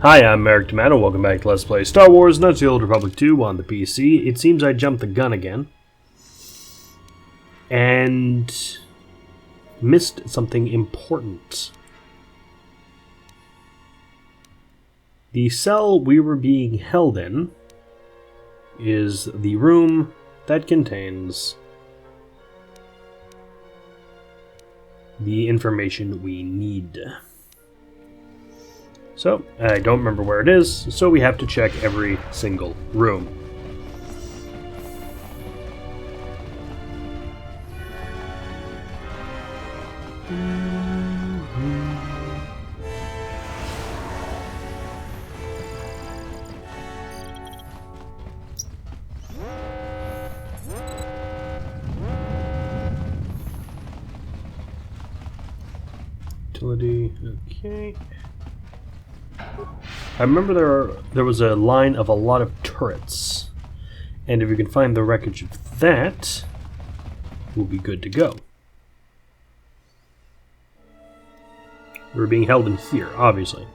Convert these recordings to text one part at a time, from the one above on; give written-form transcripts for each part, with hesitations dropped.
Hi, I'm Merrick Tomato. Welcome back to Let's Play Star Wars Knights of the Old Republic 2 on the PC. It seems I jumped the gun again. And missed something important. The cell we were being held in is the room that contains the information we need. So, I don't remember where it is, so we have to check every single room. Utility, okay. I remember there was a line of a lot of turrets, and if you can find the wreckage of that, we'll be good to go. We're being held in here, obviously.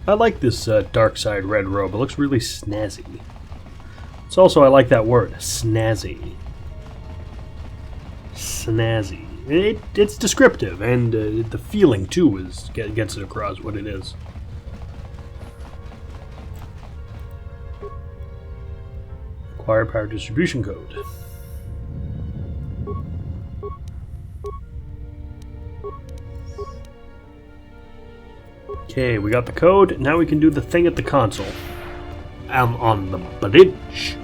I like this dark side red robe. It looks really snazzy. It's also, I like that word, snazzy. Snazzy. It's descriptive, and the feeling too gets it across what it is. Acquire power distribution code. Okay, we got the code. Now we can do the thing at the console. I'm on the bridge.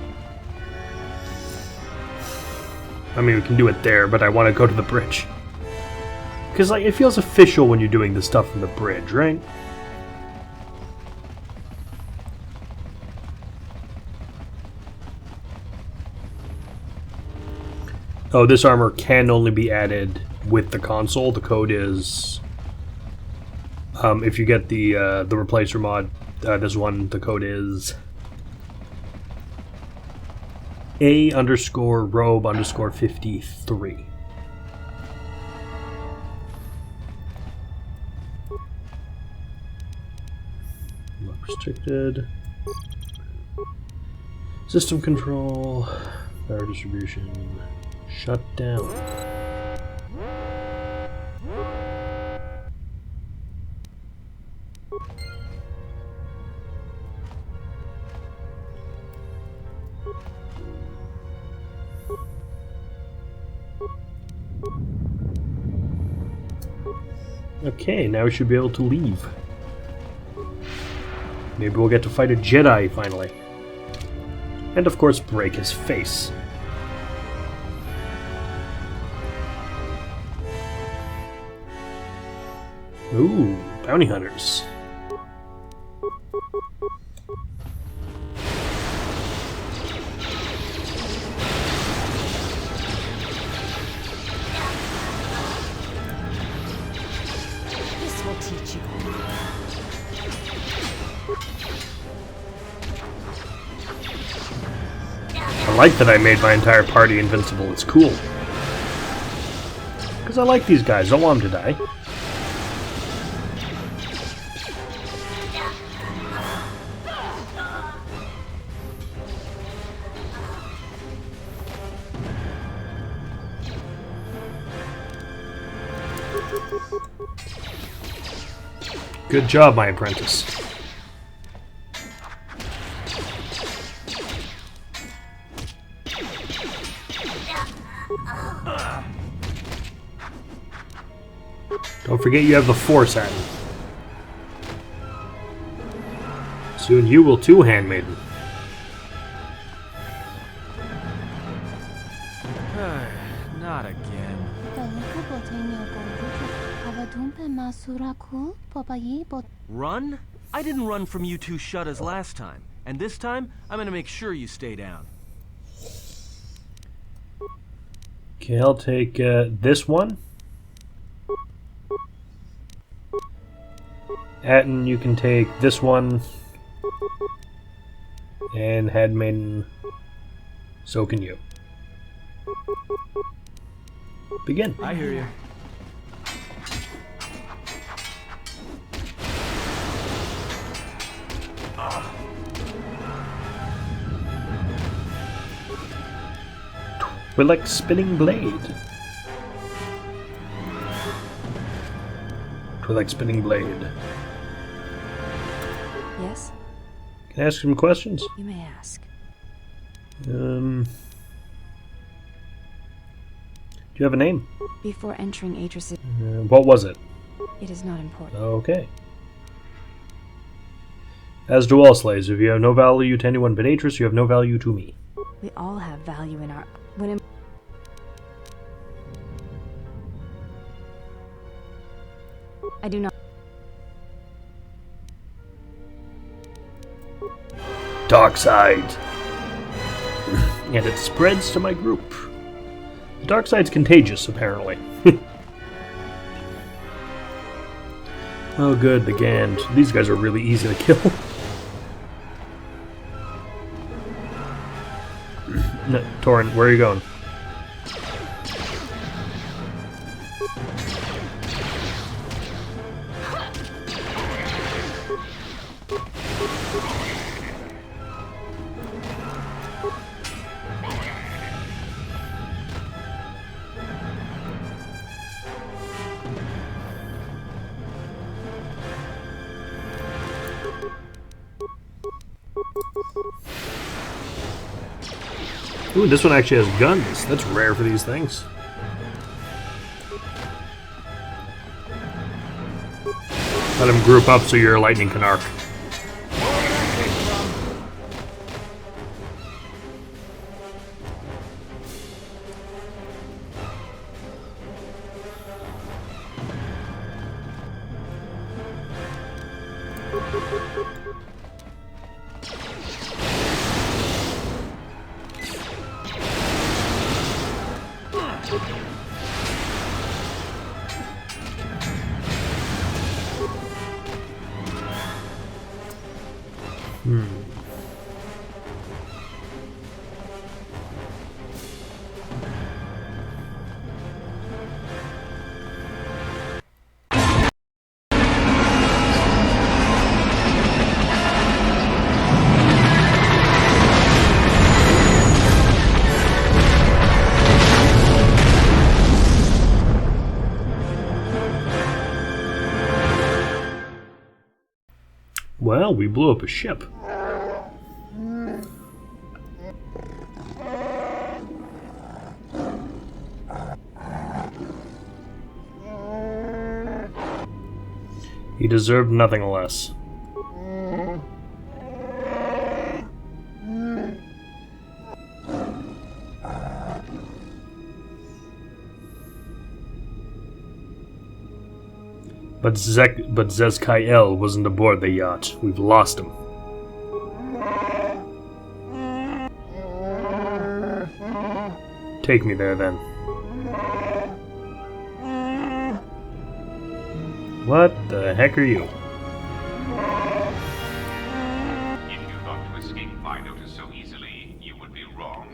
I mean, we can do it there, but I want to go to the bridge. Because, like, it feels official when you're doing the stuff from the bridge, right? Oh, this armor can only be added with the console. The code is... if you get the replacer mod, this one, the code is... A_robe_53. Lock restricted. System control. Power distribution. Shut down. Okay, now we should be able to leave. Maybe we'll get to fight a Jedi finally. And of course, break his face. Ooh, bounty hunters. I like that I made my entire party invincible. It's cool. Because I like these guys. I don't want them to die. Good job, my apprentice. Don't forget you have the Force, Adam. Soon you will too, handmaiden. Not again. Run? I didn't run from you two shutters last time. And this time, I'm gonna make sure you stay down. Okay, I'll take this one. Atten, you can take this one. And handmaiden, so can you. Begin. I hear you. Collect spinning blade. Collect spinning blade. Yes? Can I ask some questions? You may ask. Do you have a name? Before entering Atris, What was it? it is not important. Okay. As do all slaves, if you have no value to anyone but Atris, you have no value to me. We all have value in our... I do not... Dark side. And it spreads to my group. The dark side's contagious, apparently. Oh good, the Gand. These guys are really easy to kill. No, Torin, where are you going? Ooh, this one actually has guns. That's rare for these things. Let them group up so your lightning can arc. Well, we blew up a ship. He deserved nothing less. But Zezkael wasn't aboard the yacht. We've lost him. Take me there, then. What the heck are you? If you thought to escape my notice so easily, you would be wrong.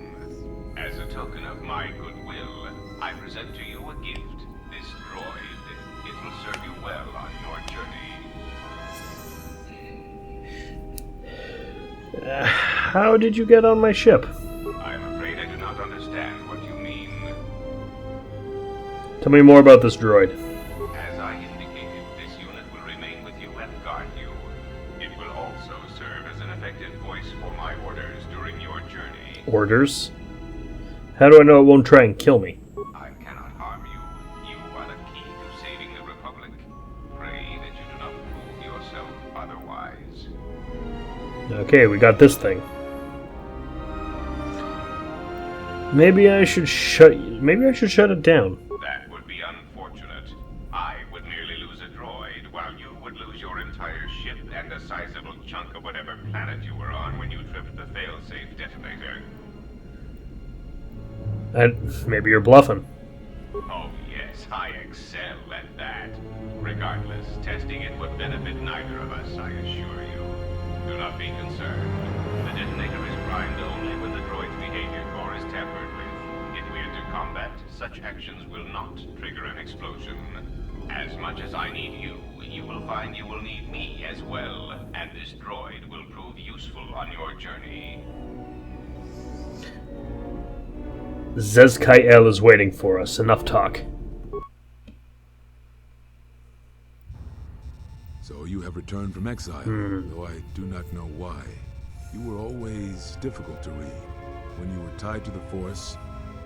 As a token of my goodwill, I present to you a gift. This droid. It will serve you well on your journey. How did you get on my ship? I'm afraid I do not understand what you mean. Tell me more about this droid. As I indicated, this unit will remain with you and guard you. It will also serve as an effective voice for my orders during your journey. Orders? How do I know it won't try and kill me? I cannot harm you. You are the key to saving the Republic. Pray that you do not prove yourself otherwise. Okay, we got this thing. Maybe I should shut it down. That would be unfortunate. I would merely lose a droid, while you would lose your entire ship and a sizable chunk of whatever planet you were on when you tripped the failsafe detonator. Maybe you're bluffing. Oh yes, I excel at that. Regardless, testing it would benefit neither of us, I assure you. Do not be concerned. The detonator is primed only when the droid's behavior core is tampered with. If we enter combat, such actions will not trigger an explosion. As much as I need you, you will find you will need me as well, and this droid will prove useful on your journey. Zezkai is waiting for us. Enough talk. So you have returned from exile, though I do not know why. You were always difficult to read, when you were tied to the Force,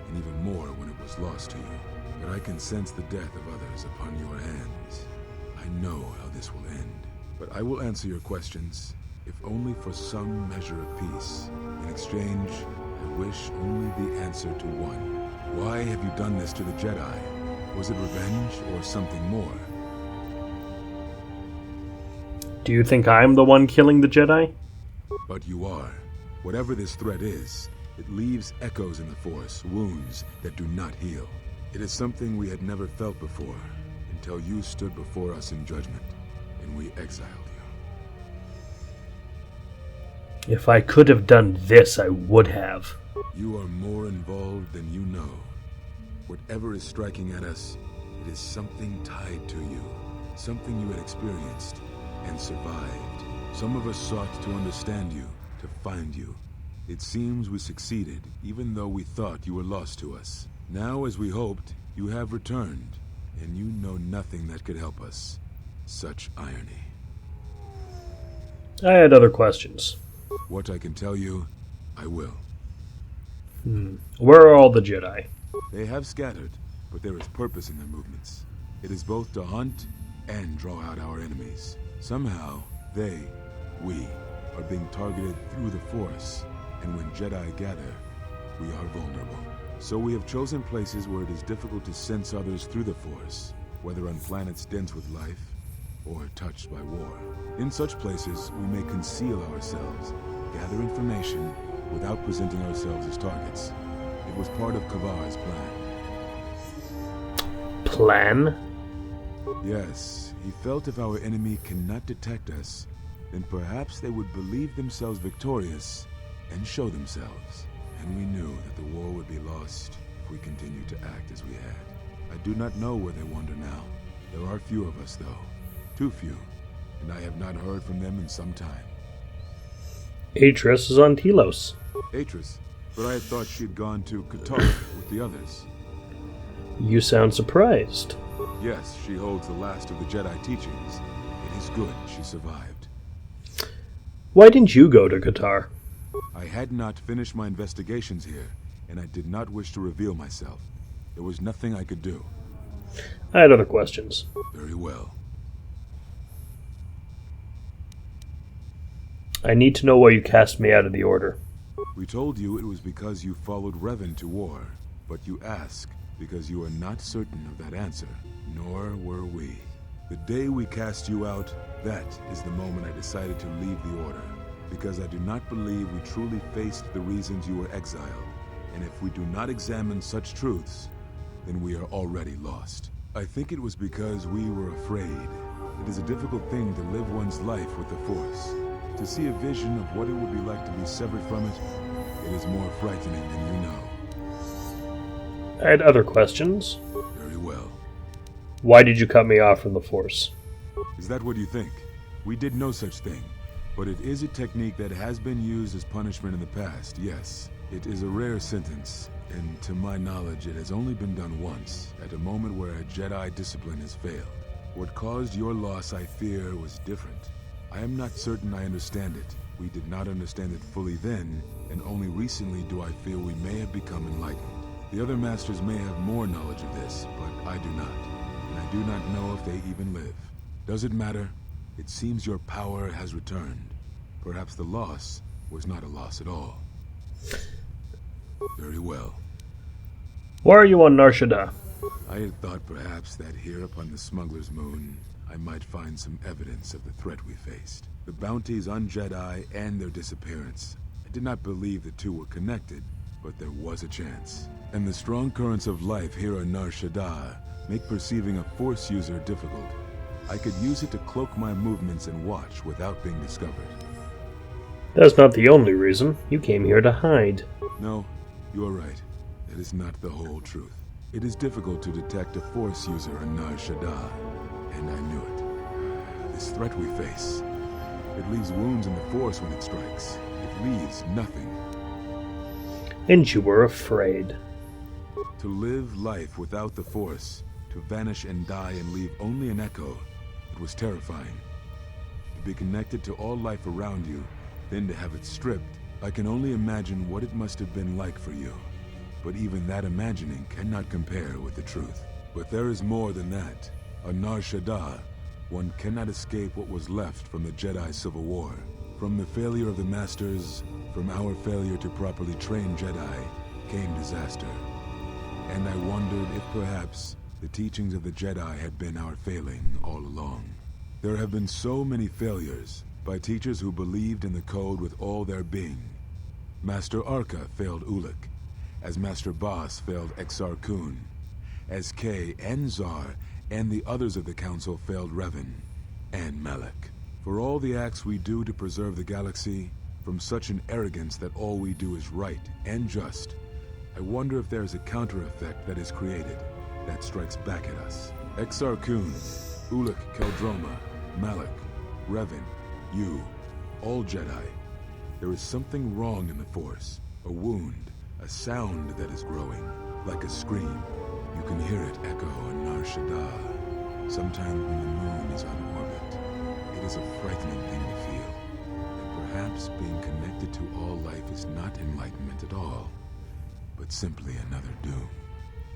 and even more when it was lost to you. But I can sense the death of others upon your hands. I know how this will end. But I will answer your questions, if only for some measure of peace. In exchange, I wish only the answer to one. Why have you done this to the Jedi? Was it revenge or something more? Do you think I'm the one killing the Jedi? But you are. Whatever this threat is, it leaves echoes in the Force, wounds that do not heal. It is something we had never felt before, until you stood before us in judgment, and we exiled you. If I could have done this, I would have. You are more involved than you know. Whatever is striking at us, it is something tied to you, something you had experienced and survived. Some of us sought to understand you, to find you. It seems we succeeded, even though we thought you were lost to us. Now, as we hoped, you have returned, and you know nothing that could help us. Such irony. I had other questions. What I can tell you, I will. Where are all the Jedi? They have scattered, but there is purpose in their movements. It is both to hunt and draw out our enemies. Somehow, we, are being targeted through the Force, and when Jedi gather, we are vulnerable. So we have chosen places where it is difficult to sense others through the Force, whether on planets dense with life, or touched by war. In such places, we may conceal ourselves, gather information, without presenting ourselves as targets. It was part of Kavar's plan. Plan? Yes, he felt if our enemy cannot detect us, then perhaps they would believe themselves victorious and show themselves. And we knew that the war would be lost if we continued to act as we had. I do not know where they wander now. There are few of us, though. Too few. And I have not heard from them in some time. Atris is on Telos. Atris? But I had thought she had gone to Qatar with the others. You sound surprised. Yes, she holds the last of the Jedi teachings. It is good she survived. Why didn't you go to Qatar? I had not finished my investigations here, and I did not wish to reveal myself. There was nothing I could do. I had other questions. Very well. I need to know why you cast me out of the Order. We told you it was because you followed Revan to war, but you ask because you are not certain of that answer, nor were we. The day we cast you out, that is the moment I decided to leave the Order, because I do not believe we truly faced the reasons you were exiled, and if we do not examine such truths, then we are already lost. I think it was because we were afraid. It is a difficult thing to live one's life with the Force. To see a vision of what it would be like to be severed from it, it is more frightening than you know. I had other questions. Very well. Why did you cut me off from the Force? Is that what you think? We did no such thing. But it is a technique that has been used as punishment in the past, yes. It is a rare sentence, and to my knowledge it has only been done once, at a moment where a Jedi discipline has failed. What caused your loss, I fear, was different. I am not certain I understand it. We did not understand it fully then, and only recently do I feel we may have become enlightened. The other masters may have more knowledge of this, but I do not. And I do not know if they even live. Does it matter? It seems your power has returned. Perhaps the loss was not a loss at all. Very well. Why are you on Nar Shaddaa? I had thought perhaps that here upon the Smuggler's Moon, I might find some evidence of the threat we faced. The bounties on Jedi and their disappearance. I did not believe the two were connected, but there was a chance. And the strong currents of life here on Nar Shaddaa make perceiving a Force user difficult. I could use it to cloak my movements and watch without being discovered. That's not the only reason. You came here to hide. No, you are right. That is not the whole truth. It is difficult to detect a Force user on Nar Shaddaa, and I knew it. This threat we face, it leaves wounds in the Force when it strikes. It leaves nothing. And you were afraid. To live life without the Force, to vanish and die and leave only an echo, it was terrifying. To be connected to all life around you, then to have it stripped, I can only imagine what it must have been like for you. But even that imagining cannot compare with the truth. But there is more than that. On Nar Shaddaa, one cannot escape what was left from the Jedi Civil War. From the failure of the Masters, from our failure to properly train Jedi, came disaster. And I wondered if perhaps the teachings of the Jedi had been our failing all along. There have been so many failures by teachers who believed in the code with all their being. Master Arca failed Ulik, as Master Boss failed Exar Kun, as Kay and Zar and the others of the Council failed Revan and Malak. For all the acts we do to preserve the galaxy, from such an arrogance that all we do is right and just, I wonder if there is a counter-effect that is created that strikes back at us. Exar Kun, Ulik Keldroma, Malak, Revan, you, all Jedi. There is something wrong in the Force, a wound, a sound that is growing, like a scream. You can hear it echo on Nar Shaddaa, sometime when the moon is on orbit. It is a frightening thing to feel, that perhaps being connected to all life is not enlightenment at all, but simply another doom.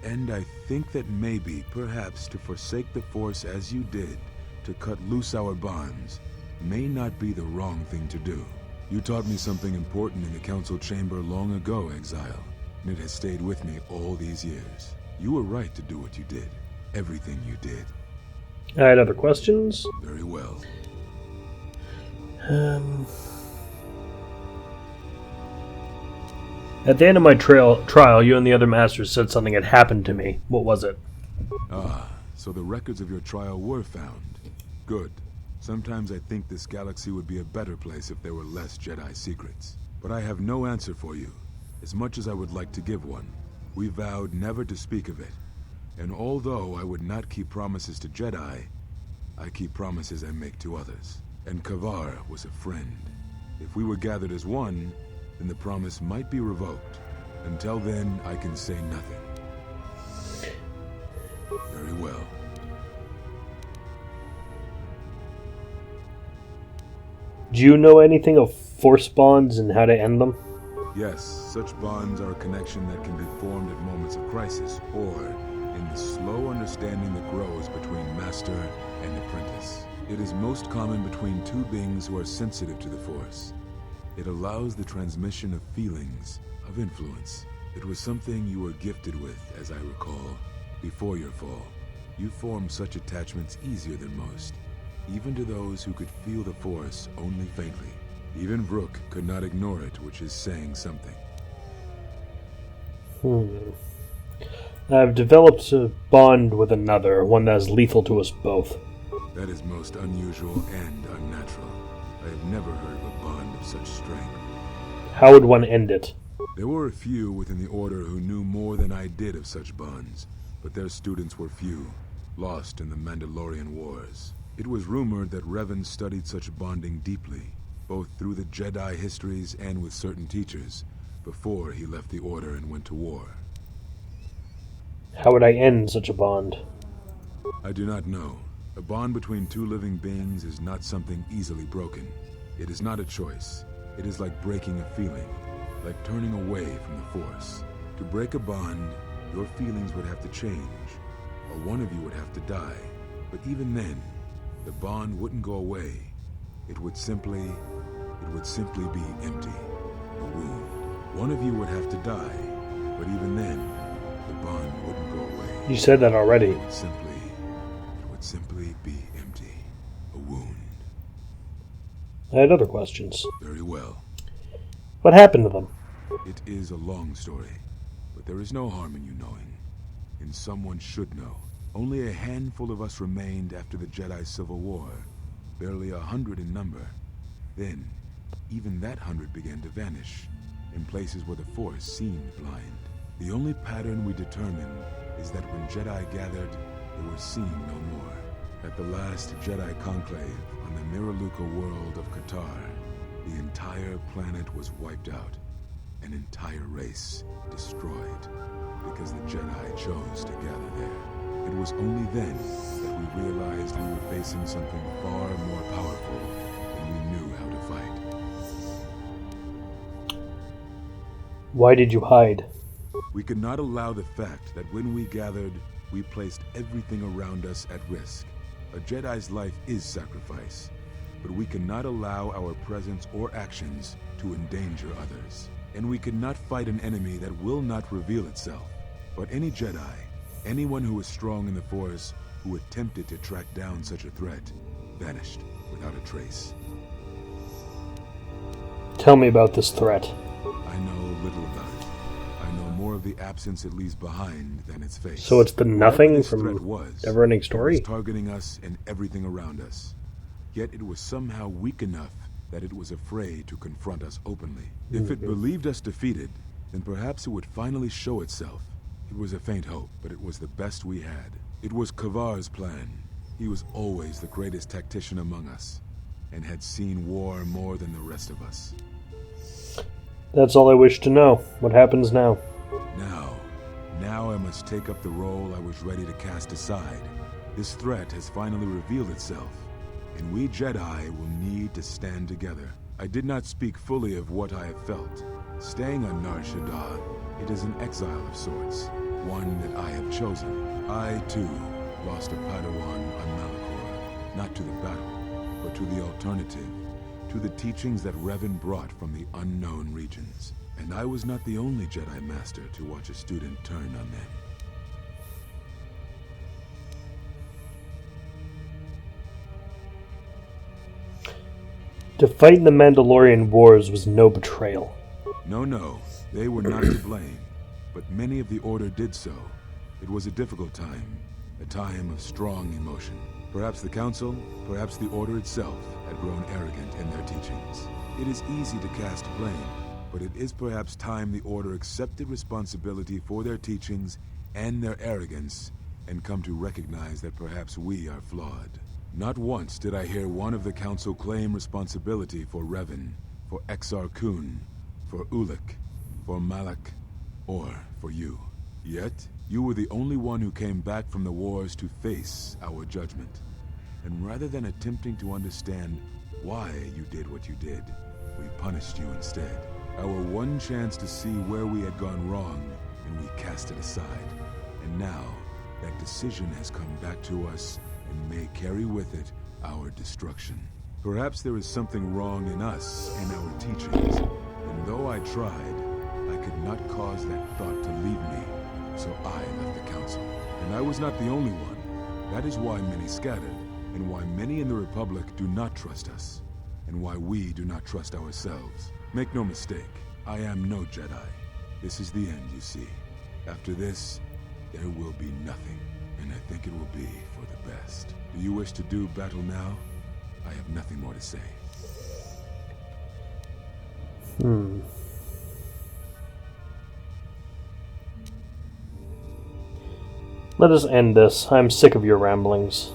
And I think that maybe, perhaps, to forsake the Force as you did, to cut loose our bonds, may not be the wrong thing to do. You taught me something important in the Council Chamber long ago, Exile, and it has stayed with me all these years. You were right to do what you did. Everything you did. I had other questions. Very well. At the end of my trial, you and the other masters said something had happened to me. What was it? Ah, so the records of your trial were found. Good. Sometimes I think this galaxy would be a better place if there were less Jedi secrets. But I have no answer for you, as much as I would like to give one. We vowed never to speak of it. And although I would not keep promises to Jedi, I keep promises I make to others. And Kavar was a friend. If we were gathered as one, then the promise might be revoked. Until then, I can say nothing. Very well. Do you know anything of Force bonds and how to end them? Yes, such bonds are a connection that can be formed at moments of crisis, or in the slow understanding that grows between master and apprentice. It is most common between two beings who are sensitive to the Force. It allows the transmission of feelings, of influence. It was something you were gifted with, as I recall, before your fall. You formed such attachments easier than most, even to those who could feel the Force only faintly. Even Vrook could not ignore it, which is saying something. I've developed a bond with another, one that is lethal to us both. That is most unusual and unnatural. I have never heard of a bond of such strength. How would one end it? There were a few within the Order who knew more than I did of such bonds, but their students were few, lost in the Mandalorian Wars. It was rumored that Revan studied such bonding deeply, both through the Jedi histories and with certain teachers, before he left the Order and went to war. How would I end such a bond? I do not know. A bond between two living beings is not something easily broken. It is not a choice. It is like breaking a feeling, like turning away from the Force. To break a bond, your feelings would have to change, or one of you would have to die. But even then, the bond wouldn't go away. It would simply be empty, a wound. One of you would have to die, but even then, the bond wouldn't go away. You said that already. It would simply be empty, a wound. I had other questions. Very well. What happened to them? It is a long story, but there is no harm in you knowing. And someone should know. Only a handful of us remained after the Jedi Civil War, barely 100 in number. Then, even that 100 began to vanish, in places where the Force seemed blind. The only pattern we determined is that when Jedi gathered, they were seen no more. At the last Jedi conclave on the Miraluka world of Qatar, the entire planet was wiped out. an entire race destroyed because the Jedi chose to gather there. It was only then that we realized we were facing something far more powerful than we knew how to fight. Why did you hide? We could not allow the fact that when we gathered, we placed everything around us at risk. A Jedi's life is sacrifice, but we cannot allow our presence or actions to endanger others. And we cannot fight an enemy that will not reveal itself. But any Jedi, anyone who was strong in the Force, who attempted to track down such a threat, vanished without a trace. Tell me about this threat. I know little about it. I know more of the absence it leaves behind than its face. So it's the nothing Whatever this from threat was, Neverending Story? it was targeting us and everything around us. Yet it was somehow weak enough that it was afraid to confront us openly. If it believed us defeated, then perhaps it would finally show itself. It was a faint hope, but it was the best we had. It was Kavar's plan. He was always the greatest tactician among us, and had seen war more than the rest of us. That's all I wish to know. What happens now? Now I must take up the role I was ready to cast aside. This threat has finally revealed itself, and we Jedi will need to stand together. I did not speak fully of what I have felt. Staying on Nar Shaddaa, it is an exile of sorts, one that I have chosen. I, too, lost a Padawan on Malachor, not to the battle, but to the alternative, to the teachings that Revan brought from the unknown regions. And I was not the only Jedi Master to watch a student turn on them. To fight in the Mandalorian Wars was no betrayal. No, they were not to blame, but many of the Order did so. It was a difficult time, a time of strong emotion. Perhaps the Council, perhaps the Order itself, had grown arrogant in their teachings. It is easy to cast blame, but it is perhaps time the Order accepted responsibility for their teachings and their arrogance, and come to recognize that perhaps we are flawed. Not once did I hear one of the Council claim responsibility for Revan, for Exar Kun, for Ulic, for Malak, or for you. Yet, you were the only one who came back from the wars to face our judgment. And rather than attempting to understand why you did what you did, we punished you instead. Our one chance to see where we had gone wrong, and we cast it aside. And now, that decision has come back to us and may carry with it our destruction. Perhaps there is something wrong in us and our teachings, and though I tried, I could not cause that thought to leave me, so I left the Council. And I was not the only one. That is why many scattered, and why many in the Republic do not trust us, and why we do not trust ourselves. Make no mistake, I am no Jedi. This is the end, you see. After this, there will be nothing, and I think it will be for the best. Do you wish to do battle now? I have nothing more to say. Let us end this. I'm sick of your ramblings.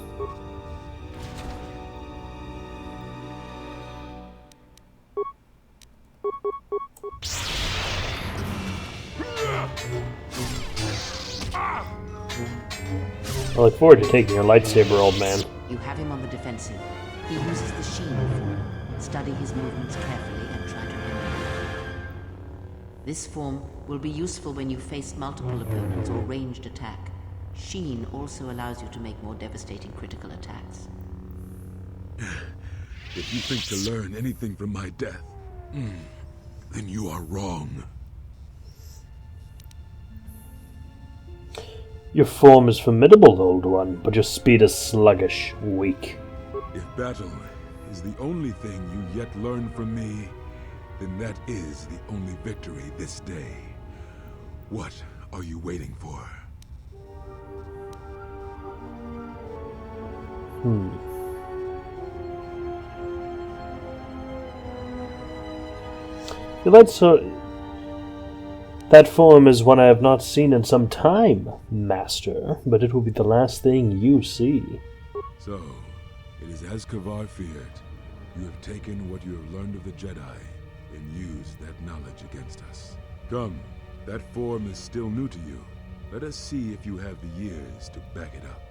I look forward to taking your lightsaber, old man. You have him on the defensive. He uses the Sheen form. Study his movements carefully and try to emulate them. This form will be useful when you face multiple opponents or ranged attack. Sheen also allows you to make more devastating critical attacks. If you think to learn anything from my death, then you are wrong. Your form is formidable, old one, but your speed is sluggish, weak. If battle is the only thing you yet learn from me, then that is the only victory this day. What are you waiting for? Your that form is one I have not seen in some time, Master, but it will be the last thing you see. So, it is as Kavar feared. You have taken what you have learned of the Jedi and use that knowledge against us. Come, that form is still new to you. Let us see if you have the years to back it up.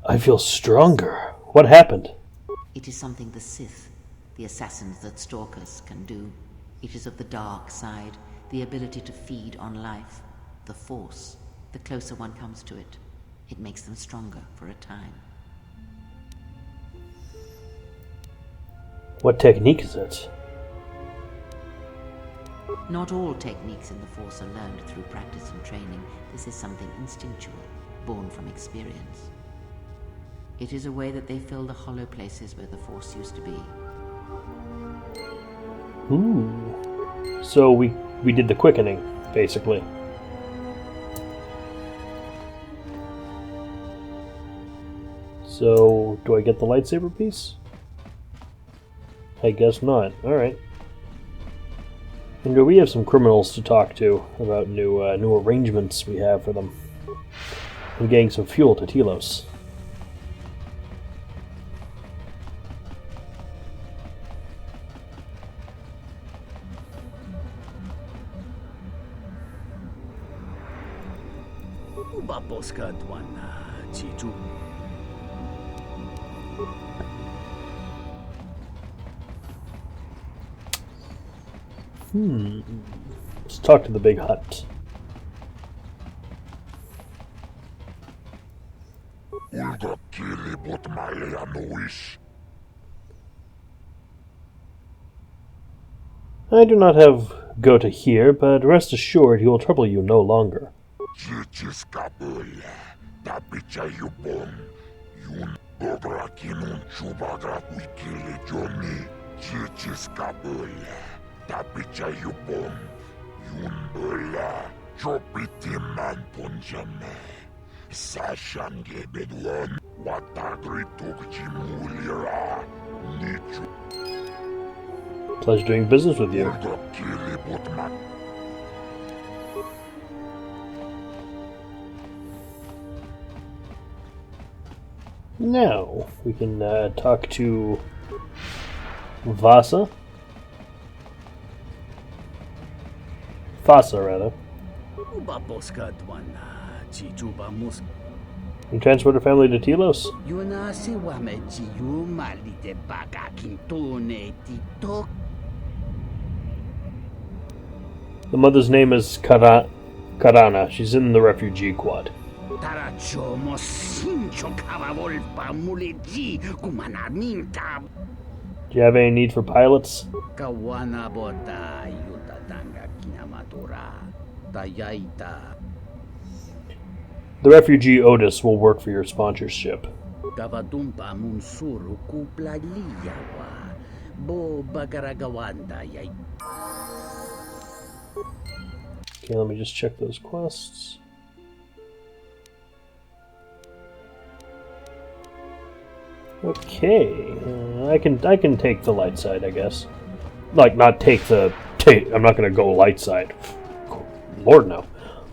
I feel stronger. What happened? It is something the Sith, the assassins that stalk us, can do. It is of the dark side, the ability to feed on life. The Force, the closer one comes to it, it makes them stronger for a time. What technique is it? Not all techniques in the Force are learned through practice and training. This is something instinctual, born from experience. It is a way that they fill the hollow places where the Force used to be. Ooh. So we did the quickening, basically. So, do I get the lightsaber piece? I guess not. Alright. And we have some criminals to talk to about new arrangements we have for them. And getting some fuel to Telos. Let's talk to the big hut. I do not have Gota here, but rest assured he will trouble you no longer. Pleasure doing business with you. Now, we can talk to Vasa. Fasa, rather. And transport her family to Telos. The mother's name is Karana. She's in the refugee quad. Do you have any need for pilots? The refugee Otis will work for your sponsorship. Okay, let me just check those quests. Okay, I can take the light side, I guess. Like, not take the... I'm not going to go light side. Lord, no.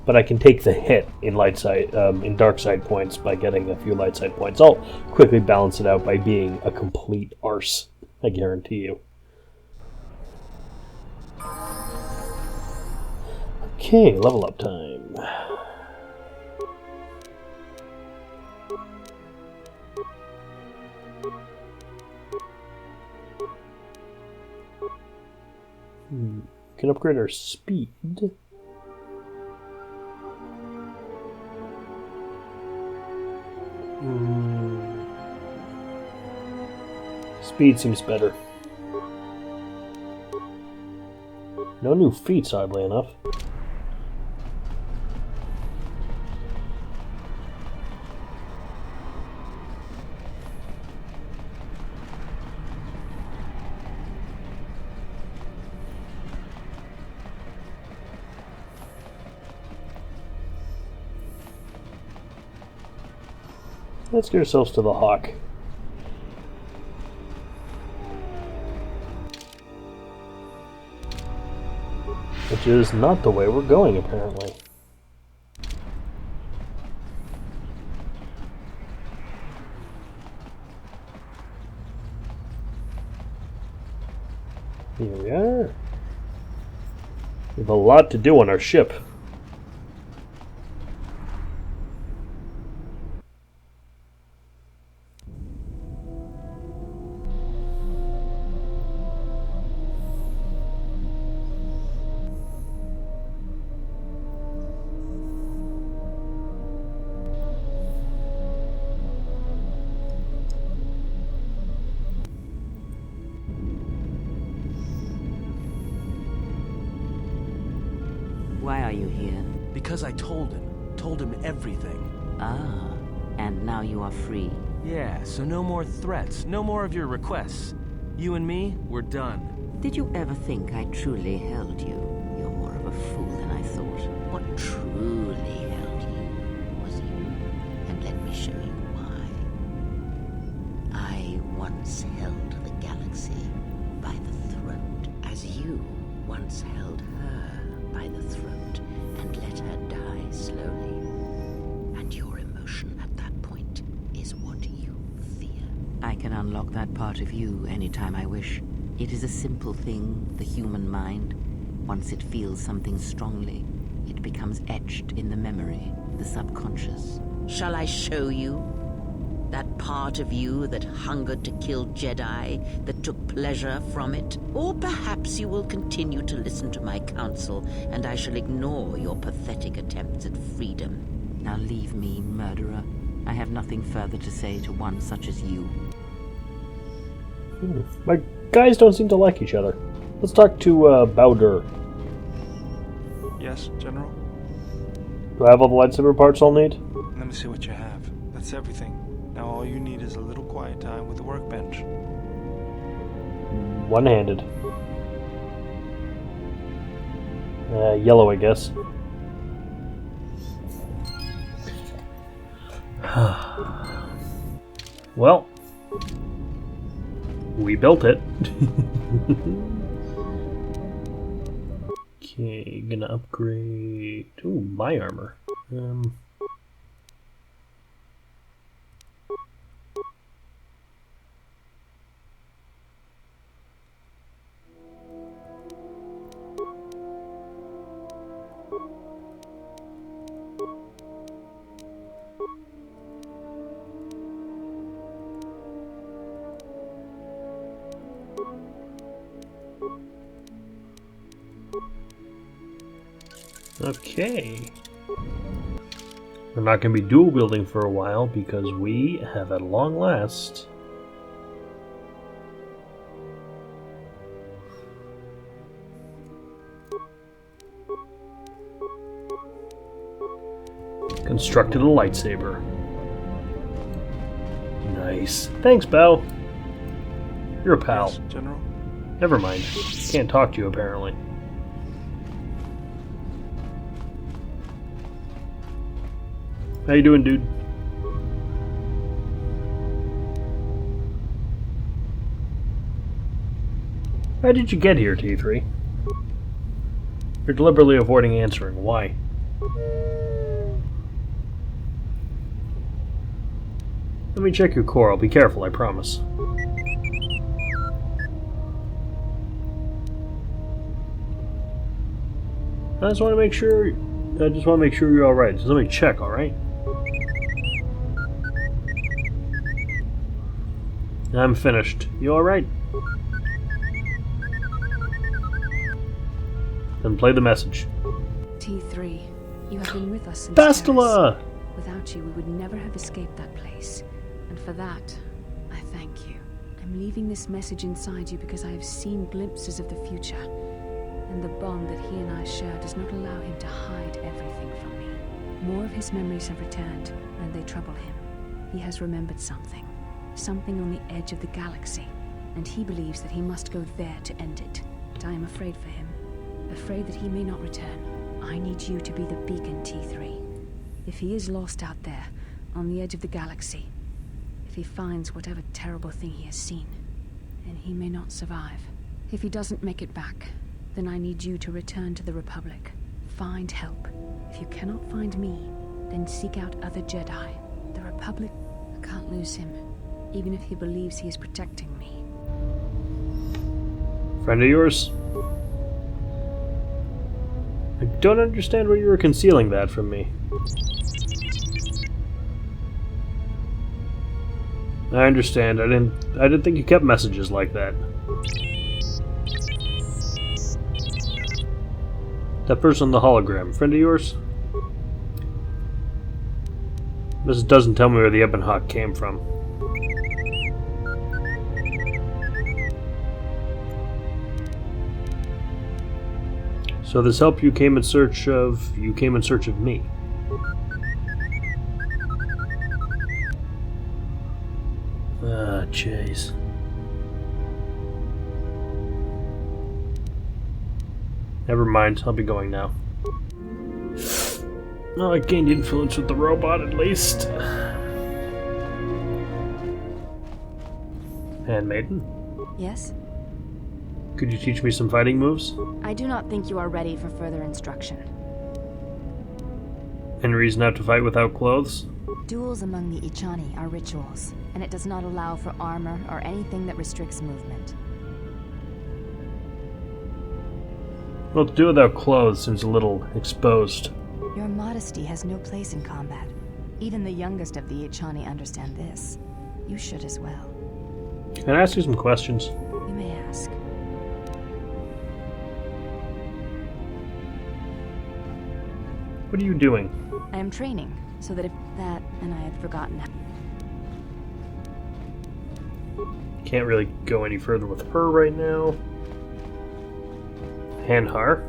But I can take the hit in light side, in dark side points by getting a few light side points. I'll quickly balance it out by being a complete arse. I guarantee you. Okay, level up time. Can upgrade our speed. Speed seems better. No new feats, oddly enough. Let's get ourselves to the Hawk. Which is not the way we're going, apparently. Here we are. We have a lot to do on our ship. Why are you here? Because I told him everything. Ah, and now you are free. Yeah, so no more threats, no more of your requests. You and me, we're done. Did you ever think I truly held you? You're more of a fool than I thought. What truly held you was you. And let me show you why. I once held the galaxy by the throat, as you once held her by the throat and let her die slowly. And your emotion at that point is what you fear. I can unlock that part of you anytime I wish. It is a simple thing, the human mind. Once it feels something strongly, it becomes etched in the memory, the subconscious. Shall I show you? That part of you that hungered to kill Jedi, that took pleasure from it? Or perhaps you will continue to listen to my counsel, and I shall ignore your pathetic attempts at freedom. Now leave me, murderer. I have nothing further to say to one such as you. My guys don't seem to like each other. Let's talk to Bowder. Yes, General? Do I have all the lightsaber parts I'll need? Let me see what you have. That's everything. Now all you need is a little quiet time with the workbench. One-handed. Yellow, I guess. Well, we built it. Okay, gonna upgrade. Ooh, my armor. Okay. We're not going to be dual wielding for a while because we have at long last constructed a lightsaber. Nice. Thanks, Bao. You're a pal. Yes, General? Never mind. Can't talk to you apparently. How you doing, dude? How did you get here, T3? You're deliberately avoiding answering. Why? Let me check your core. I'll be careful, I promise. I just want to make sure you're alright. Just let me check, alright? I'm finished. You alright? Then play the message. T3, you have been with us since Bastila! Terrace. Without you, we would never have escaped that place. And for that, I thank you. I'm leaving this message inside you because I have seen glimpses of the future. And the bond that he and I share does not allow him to hide everything from me. More of his memories have returned, and they trouble him. He has remembered something. Something on the edge of the galaxy. And he believes that he must go there to end it. But I am afraid for him. Afraid that he may not return. I need you to be the beacon, T3. If he is lost out there, on the edge of the galaxy, if he finds whatever terrible thing he has seen. And he may not survive. If he doesn't make it back, then I need you to return to the Republic. Find help. If you cannot find me, then seek out other Jedi. The Republic... I can't lose him, even if he believes he is protecting me. Friend of yours? I don't understand why you were concealing that from me. I understand. I didn't think you kept messages like that. That person on the hologram, friend of yours? This doesn't tell me where the Ebon Hawk came from. So this help you came in search of me. Ah, jeez. Never mind, I'll be going now. Oh, I gained influence with the robot at least. Handmaiden, Yes? could you teach me some fighting moves? I do not think you are ready for further instruction. Any reason not to fight without clothes? Duels among the Ichani are rituals, and it does not allow for armor or anything that restricts movement. Well, to do without clothes seems a little exposed. Your modesty has no place in combat. Even the youngest of the Ichani understand this. You should as well. Can I ask you some questions? You may ask. What are you doing? I am training, so that if that and I had forgotten how. Can't really go any further with her right now. Hanhar?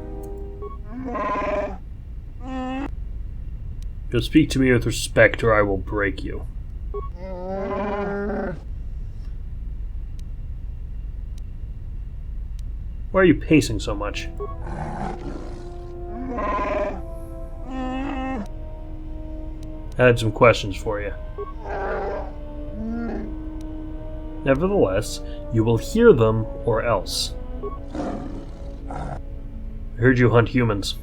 You'll speak to me with respect or I will break you. Why are you pacing so much? I had some questions for you. Nevertheless, you will hear them or else. I heard you hunt humans.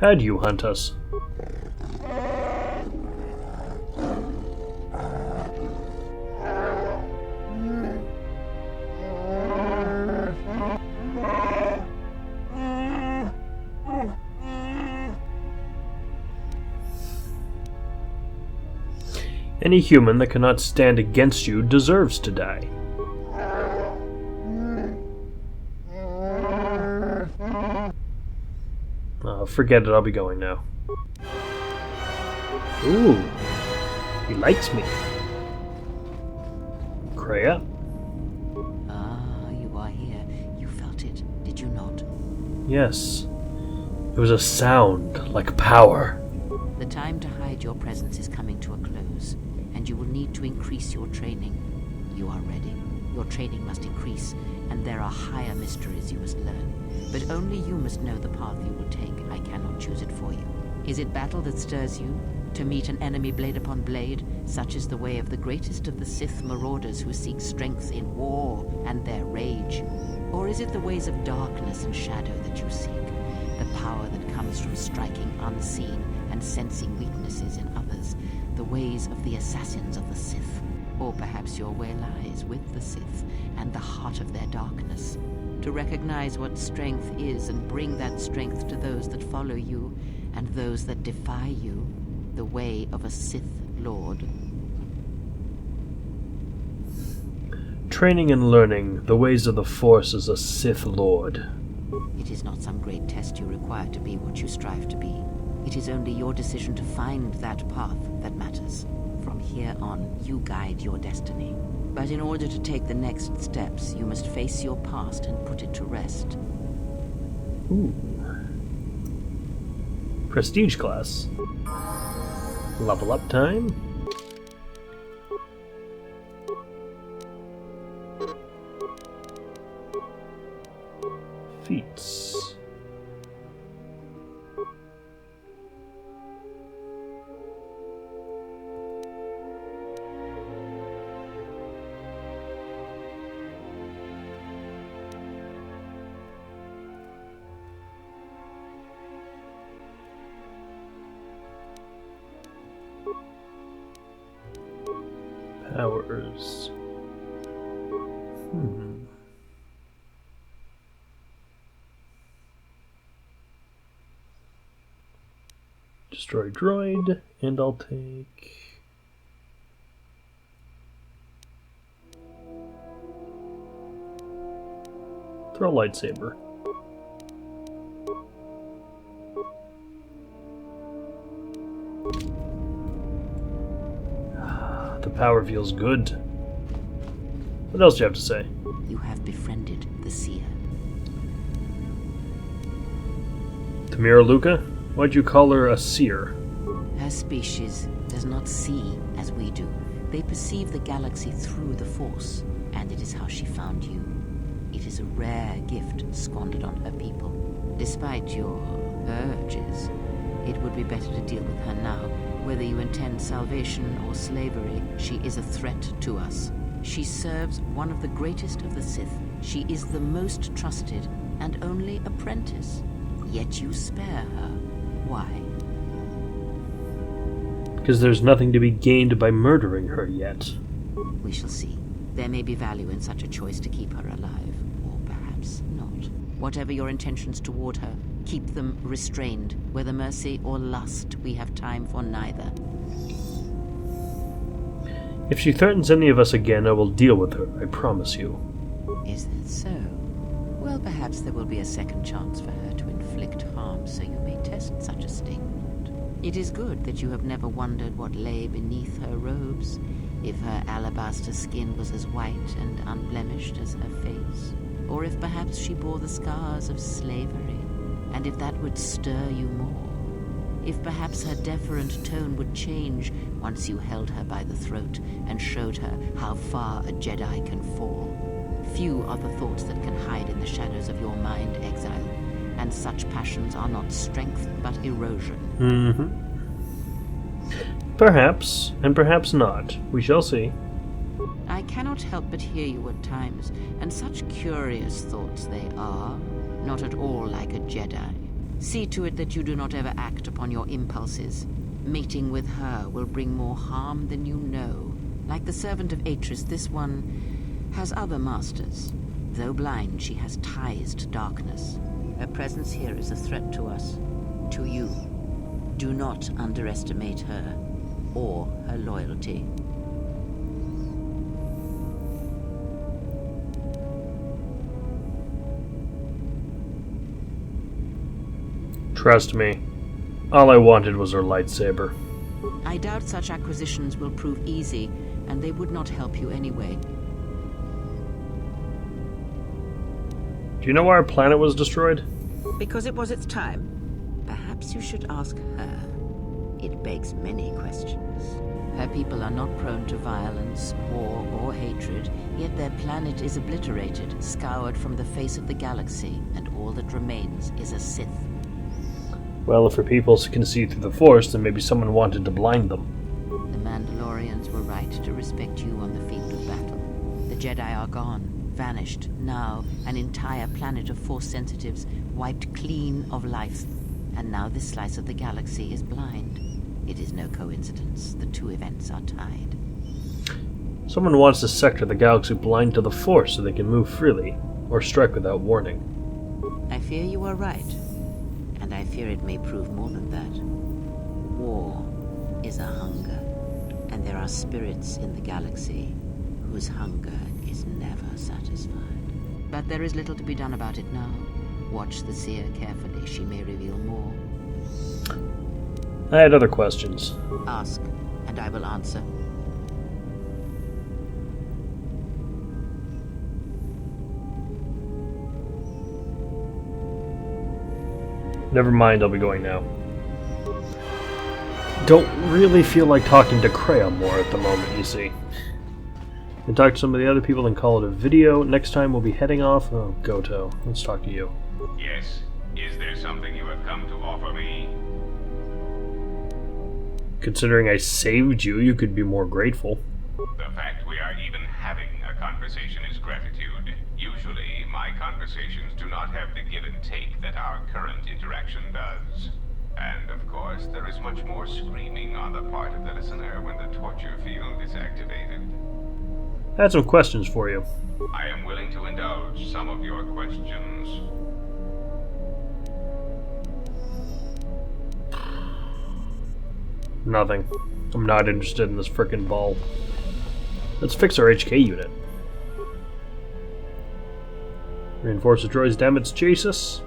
How do you hunt us? Any human that cannot stand against you deserves to die. Forget it, I'll be going now. Ooh, he likes me. Kreia? Ah, you are here. You felt it, did you not? Yes. It was a sound, like power. The time to hide your presence is coming to a close, and you will need to increase your training. You are ready. Your training must increase, and there are higher mysteries you must learn. But only you must know the path you will take. I cannot choose it for you. Is it battle that stirs you? To meet an enemy blade upon blade, such is the way of the greatest of the Sith marauders who seek strength in war and their rage? Or is it the ways of darkness and shadow that you seek? The power that comes from striking unseen and sensing weaknesses in others? The ways of the assassins of the Sith? Or perhaps your way lies with the Sith and the heart of their darkness? To recognize what strength is and bring that strength to those that follow you and those that defy you, the way of a Sith Lord. Training and learning the ways of the Force as a Sith Lord. It is not some great test you require to be what you strive to be. It is only your decision to find that path that matters. From here on, you guide your destiny. But in order to take the next steps, you must face your past and put it to rest. Ooh. Prestige class. Level up time. Powers. Destroy droid, and I'll take... throw lightsaber. The power feels good. What else do you have to say? You have befriended the seer. Tamira Luca? Why'd you call her a seer? Her species does not see as we do. They perceive the galaxy through the Force, and it is how she found you. It is a rare gift squandered on her people. Despite your urges, it would be better to deal with her now. Whether you intend salvation or slavery, she is a threat to us. She serves one of the greatest of the Sith. She is the most trusted and only apprentice. Yet you spare her. Why? Because there's nothing to be gained by murdering her yet. We shall see. There may be value in such a choice to keep her alive, or perhaps not. Whatever your intentions toward her, keep them restrained. Whether mercy or lust, we have time for neither. If she threatens any of us again, I will deal with her, I promise you. Is that so? Well, perhaps there will be a second chance for her to inflict harm, so you may test such a statement. It is good that you have never wondered what lay beneath her robes, if her alabaster skin was as white and unblemished as her face, or if perhaps she bore the scars of slavery, and if that would stir you more. If perhaps her deferent tone would change once you held her by the throat and showed her how far a Jedi can fall. Few are the thoughts that can hide in the shadows of your mind, exile, and such passions are not strength but erosion. Perhaps, and perhaps not. We shall see. I cannot help but hear you at times, and such curious thoughts they are, not at all like a Jedi. See to it that you do not ever act upon your impulses. Mating with her will bring more harm than you know. Like the servant of Atris, this one has other masters. Though blind, she has ties to darkness. Her presence here is a threat to us, to you. Do not underestimate her, or her loyalty. Trust me. All I wanted was her lightsaber. I doubt such acquisitions will prove easy, and they would not help you anyway. Do you know why our planet was destroyed? Because it was its time. Perhaps you should ask her. It begs many questions. Her people are not prone to violence, war, or hatred, yet their planet is obliterated, scoured from the face of the galaxy, and all that remains is a Sith. Well, if her people can see through the Force, then maybe someone wanted to blind them. The Mandalorians were right to respect you on the field of battle. The Jedi are gone, vanished. Now, an entire planet of Force sensitives wiped clean of life. And now this slice of the galaxy is blind. It is no coincidence. The two events are tied. Someone wants to sector the galaxy blind to the Force so they can move freely, or strike without warning. I fear you are right. And I fear it may prove more than that. War is a hunger, and there are spirits in the galaxy whose hunger is never satisfied. But there is little to be done about it now. Watch the seer carefully. She may reveal more. I had other questions. Ask, and I will answer. Never mind, I'll be going now. Don't really feel like talking to Kreia more at the moment, you see. And talk to some of the other people and call it a video. Next time we'll be heading off. Oh, Goto, let's talk to you. Yes. Is there something you have come to offer me? Considering I saved you, you could be more grateful. The fact we are even having a conversation is gratitude. Usually, my conversations do not have the give and take that our current interaction does. And of course, there is much more screaming on the part of the listener when the torture field disactivated. I had some questions for you. I am willing to indulge some of your questions. Nothing. I'm not interested in this frickin' ball. Let's fix our HK unit. Reinforce the droid's damage, Jesus.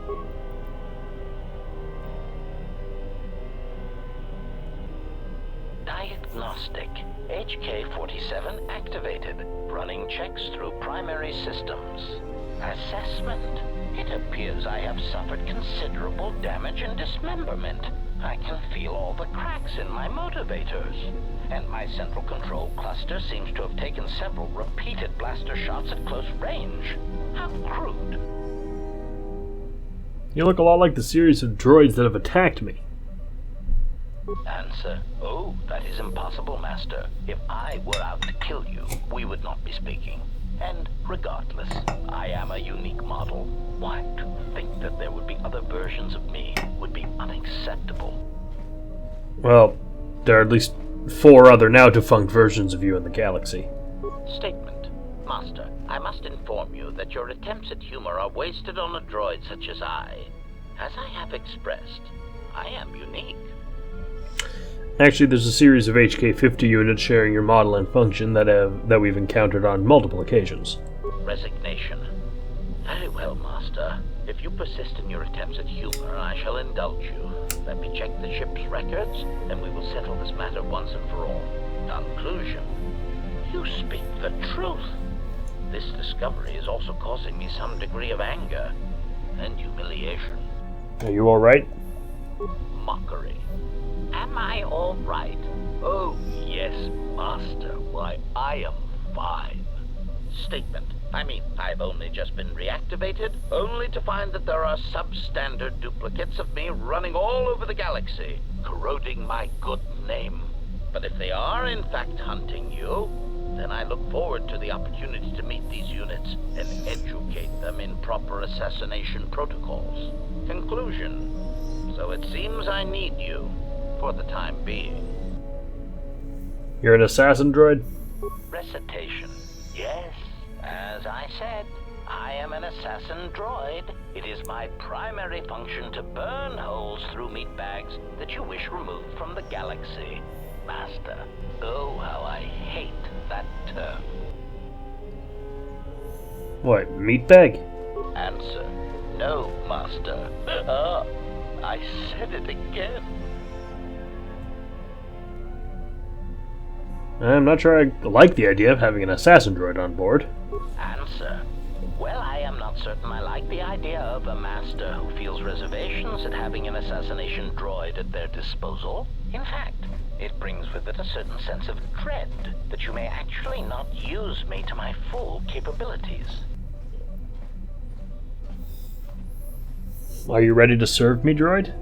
Diagnostic. HK-47 activated. Running checks through primary systems. Assessment. It appears I have suffered considerable damage and dismemberment. I can feel all the cracks in my motivators. And my central control cluster seems to have taken several repeated blaster shots at close range. How crude. You look a lot like the series of droids that have attacked me. Answer. Oh, that is impossible, Master. If I were out to kill you, we would not be speaking. And regardless, I am a unique model. Why, to think that there would be other versions of me would be unacceptable. Well, there are at least 4 other now-defunct versions of you in the galaxy. Statement. Master, I must inform you that your attempts at humor are wasted on a droid such as I. As I have expressed, I am unique. Actually, there's a series of HK-50 units sharing your model and function that we've encountered on multiple occasions. Resignation. Very well, Master. If you persist in your attempts at humor, I shall indulge you. Let me check the ship's records, and we will settle this matter once and for all. Conclusion. You speak the truth. This discovery is also causing me some degree of anger and humiliation. Are you alright? Mockery. Am I all right? Oh, yes, Master. Why, I am fine. Statement. I mean, I've only just been reactivated, only to find that there are substandard duplicates of me running all over the galaxy, corroding my good name. But if they are in fact hunting you, then I look forward to the opportunity to meet these units and educate them in proper assassination protocols. Conclusion. So it seems I need you. For the time being. You're an assassin droid? Recitation. Yes, as I said, I am an assassin droid. It is my primary function to burn holes through meat bags that you wish removed from the galaxy. Master, oh how I hate that term. What, meatbag? Answer. No, Master. I said it again. I'm not sure I like the idea of having an assassin droid on board. Answer. Well, I am not certain I like the idea of a master who feels reservations at having an assassination droid at their disposal. In fact, it brings with it a certain sense of dread that you may actually not use me to my full capabilities. Are you ready to serve me, droid?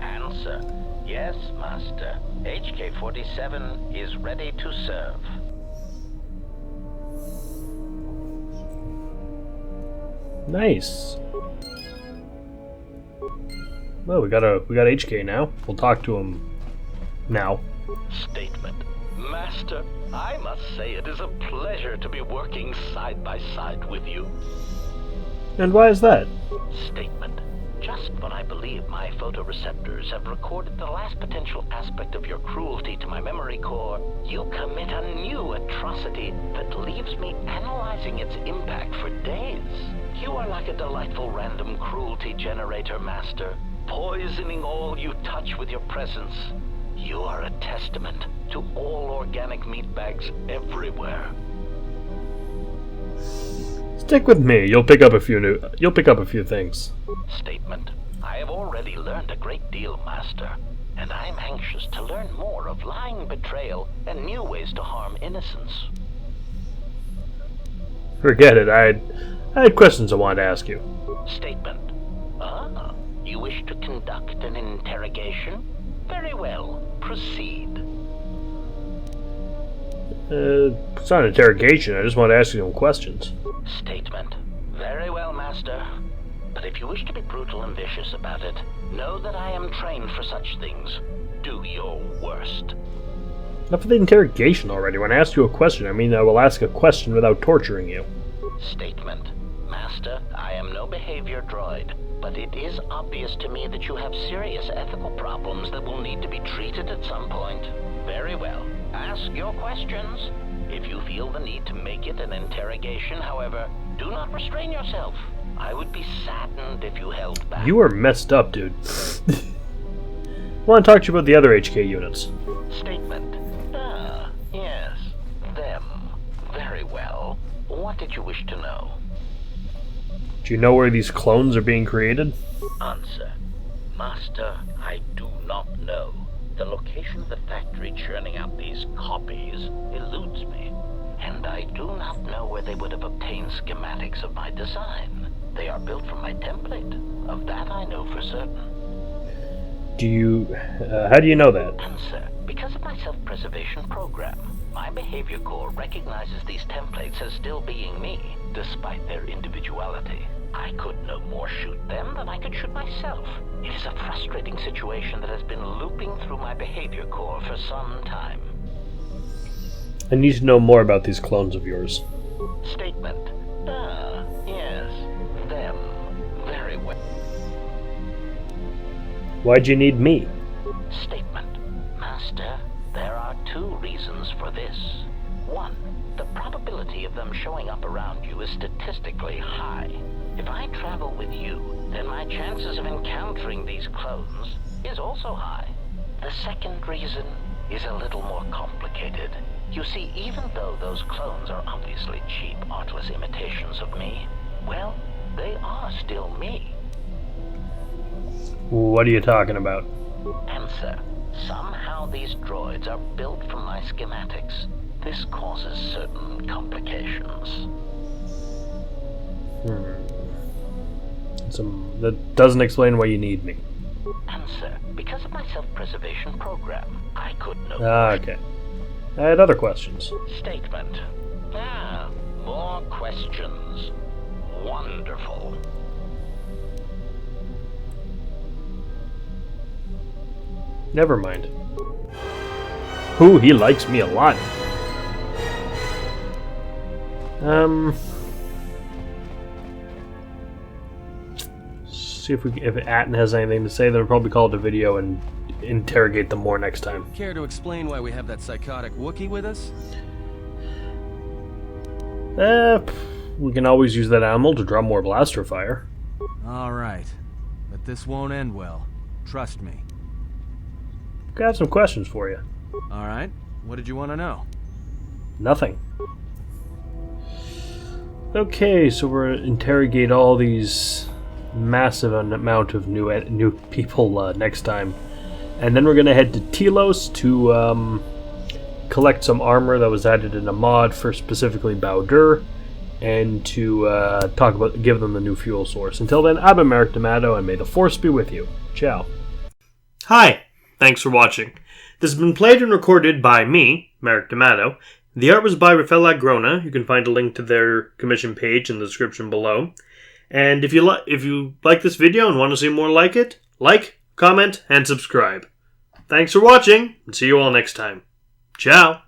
Answer. Yes, Master. HK-47 is ready to serve. Nice. Well, we got HK now. We'll talk to him now. Statement. Master, I must say it is a pleasure to be working side by side with you. And why is that? Statement. Just when I believe my photoreceptors have recorded the last potential aspect of your cruelty to my memory core, you commit a new atrocity that leaves me analyzing its impact for days. You are like a delightful random cruelty generator, Master, poisoning all you touch with your presence. You are a testament to all organic meatbags everywhere. Stick with me. You'll pick up a few things. Statement. I have already learned a great deal, Master, and I'm anxious to learn more of lying, betrayal, and new ways to harm innocence. Forget it. I had questions I wanted to ask you. Statement. Ah, you wish to conduct an interrogation? Very well. Proceed. It's not an interrogation. I just want to ask you some questions. Statement. Very well, Master. But if you wish to be brutal and vicious about it, know that I am trained for such things. Do your worst. Enough of the interrogation already. When I ask you a question, I mean I will ask a question without torturing you. Statement. Master, I am no behavior droid, but it is obvious to me that you have serious ethical problems that will need to be treated at some point. Very well. Ask your questions. If you feel the need to make it an interrogation, however, do not restrain yourself. I would be saddened if you held back. You are messed up, dude. I want to talk to you about the other HK units. Statement. Ah, yes. Them. Very well. What did you wish to know? Do you know where these clones are being created? Answer. Master, I do not know. The location of the factory churning out these copies eludes me. And I do not know where they would have obtained schematics of my design. They are built from my template. Of that I know for certain. Do you... how do you know that? Answer. Because of my self-preservation program. My behavior core recognizes these templates as still being me, despite their individuality. I could no more shoot them than I could shoot myself. It is a frustrating situation that has been looping through my behavior core for some time. I need to know more about these clones of yours. Statement. Ah, yes. Them. Very well. Why'd you need me? Statement. Master, there are two reasons for this. One, the probability of them showing up around you is statistically high. If I travel with you, then my chances of encountering these clones is also high. The second reason is a little more complicated. You see, even though those clones are obviously cheap, artless imitations of me, well, they are still me. What are you talking about? Answer. Somehow these droids are built from my schematics. This causes certain complications. That doesn't explain why you need me. Answer. Because of my self-preservation program, I could know. Okay. I had other questions. Statement. Ah, more questions. Wonderful. Never mind. Ooh, he likes me a lot. See if Atten has anything to say. Then we'll probably call it a video and interrogate them more next time. Care to explain why we have that psychotic Wookiee with us? We can always use that animal to draw more blaster fire. Alright. But this won't end well. Trust me. I have some questions for you. Alright. What did you want to know? Nothing. Okay, so we're gonna interrogate all these massive amount of new people next time. And then we're going to head to Telos to collect some armor that was added in a mod for specifically Bowdur, and to give them the new fuel source. Until then, I've been Merrick D'Amato, and may the Force be with you. Ciao. Hi, thanks for watching. This has been played and recorded by me, Merrick D'Amato. The art was by Rafael Agrona. You can find a link to their commission page in the description below. And if you like this video and want to see more like it, like, comment, and subscribe. Thanks for watching, and see you all next time. Ciao!